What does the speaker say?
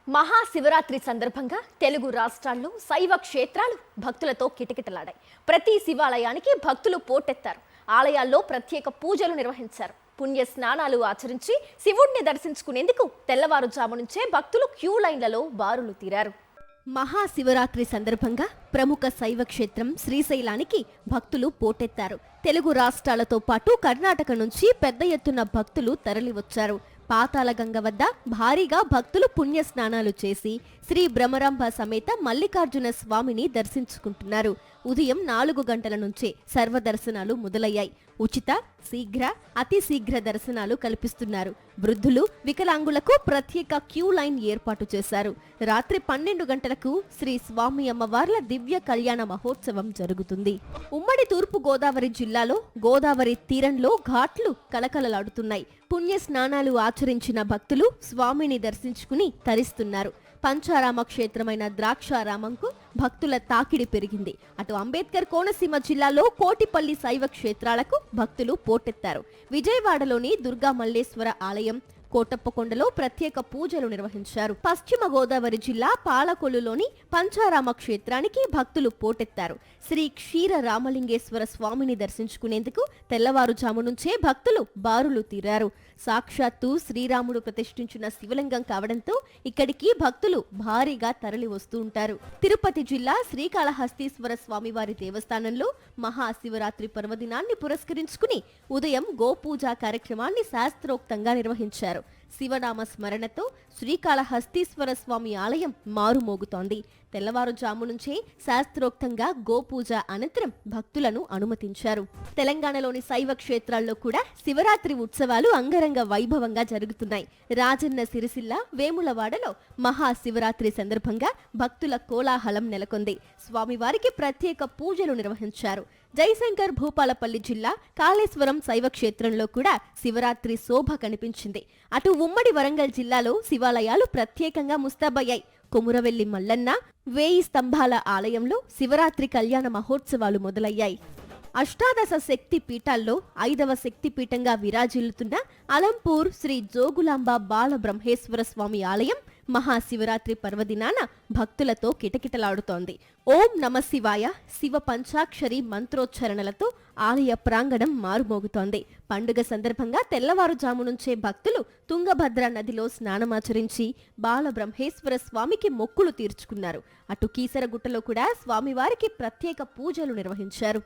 మహాశివరాత్రి సందర్భంగా తెలుగు రాష్ట్రాల్లో శైవ క్షేత్రాలు భక్తులతో కిటకిటలాడాయి. ప్రతి శివాలయానికి భక్తులు పోటెత్తారు. ఆలయాల్లో ప్రత్యేక పూజలు నిర్వహించారు. పుణ్య స్నానాలు ఆచరించి శివుణ్ణి దర్శించుకునేందుకు తెల్లవారుజాము నుంచే భక్తులు క్యూ లైన్లలో బారులు తీరారు. మహాశివరాత్రి సందర్భంగా ప్రముఖ శైవ క్షేత్రం శ్రీశైలానికి భక్తులు పోటెత్తారు. తెలుగు రాష్ట్రాలతో పాటు కర్ణాటక నుంచి పెద్ద ఎత్తున భక్తులు తరలివచ్చారు. పాతాళగంగ వద్ద భారీగా భక్తులు పుణ్య స్నానాలు చేసి శ్రీ భ్రమరాంబ సమేత మల్లికార్జున స్వామిని దర్శించుకుంటున్నారు. ఉదయం 4 గంటల నుంచే సర్వదర్శనాలు మొదలయ్యాయి. ఉచిత, శీఘ్ర, అతి శీఘ్ర దర్శనాలు కల్పిస్తున్నారు. వృద్ధులు, వికలాంగులకు ప్రత్యేక క్యూ లైన్ ఏర్పాటు చేశారు. రాత్రి 12 గంటలకు శ్రీ స్వామి అమ్మవార్ల దివ్య కళ్యాణ మహోత్సవం జరుగుతుంది. ఉమ్మడి తూర్పు గోదావరి జిల్లాలో గోదావరి తీరంలో ఘాట్లు కలకలలాడుతున్నాయి. పుణ్య స్నానాలు ఆచరించిన భక్తులు స్వామిని దర్శించుకుని తరిస్తున్నారు. పంచారామ క్షేత్రమైన ద్రాక్షారామంకు భక్తుల తాకిడి పెరిగింది. అటు అంబేద్కర్ కోనసీమ జిల్లాలో కోటిపల్లి శైవ క్షేత్రాలకు భక్తులు పోటెత్తారు. విజయవాడలోని దుర్గా మల్లేశ్వర ఆలయం, కోటప్పకొండలో ప్రత్యేక పూజలు నిర్వహించారు. పశ్చిమ గోదావరి జిల్లా పాలకొల్లులోని పంచారామ క్షేత్రానికి భక్తులు పోటెత్తారు. శ్రీ క్షీర రామలింగేశ్వర స్వామిని దర్శించుకునేందుకు తెల్లవారుజాము నుంచే భక్తులు బారులు తీరారు. సాక్షాత్తు శ్రీరాముడు ప్రతిష్ఠించిన శివలింగం కావడంతో ఇక్కడికి భక్తులు భారీగా తరలి వస్తూ ఉంటారు. తిరుపతి జిల్లా శ్రీకాళహస్తీశ్వర స్వామివారి దేవస్థానంలో మహాశివరాత్రి పర్వదినాన్ని పురస్కరించుకుని ఉదయం గోపూజ కార్యక్రమాన్ని శాస్త్రోక్తంగా నిర్వహించారు. శివనామ స్మరణతో శ్రీకాళహస్తీశ్వర స్వామి ఆలయం మారుమోగుతోంది. తెల్లవారుజాము నుంచే శాస్త్రోక్తంగా గోపూజ అనంతరం భక్తులను అనుమతించారు. తెలంగాణలోని శైవ క్షేత్రాల్లో కూడా శివరాత్రి ఉత్సవాలు అంగరంగ వైభవంగా జరుగుతున్నాయి. రాజన్న సిరిసిల్ల, వేములవాడలో మహాశివరాత్రి సందర్భంగా భక్తుల కోలాహలం నెలకొంది. స్వామివారికి ప్రత్యేక పూజలు నిర్వహించారు. జయశంకర్ భూపాలపల్లి జిల్లా కాళేశ్వరం శైవ క్షేత్రంలో కూడా శివరాత్రి శోభ కనిపించింది. అటు ఉమ్మడి వరంగల్ జిల్లాలో శివాలయాలు ప్రత్యేకంగా ముస్తాబయ్యాయి. కొమురవెల్లి మల్లన్న, 1000 స్తంభాల ఆలయంలో శివరాత్రి కళ్యాణ మహోత్సవాలు మొదలయ్యాయి. అష్టాదశ శక్తి పీఠాల్లో 5వ శక్తి పీఠంగా విరాజిల్లుతున్న అలంపూర్ శ్రీ జోగులాంబ బాల బ్రహ్మేశ్వర స్వామి ఆలయం మహాశివరాత్రి పర్వదినాన భక్తులతో కిటకిటలాడుతోంది. ఓం నమ శివాయ శివ పంచాక్షరి మంత్రోచ్చరణలతో ఆలయ ప్రాంగణం మారుమోగుతోంది. పండుగ సందర్భంగా తెల్లవారుజాము నుంచే భక్తులు తుంగభద్ర నదిలో స్నానమాచరించి బాల బ్రహ్మేశ్వర స్వామికి మొక్కులు తీర్చుకున్నారు. అటు కీసరగుట్టలో కూడా స్వామివారికి ప్రత్యేక పూజలు నిర్వహించారు.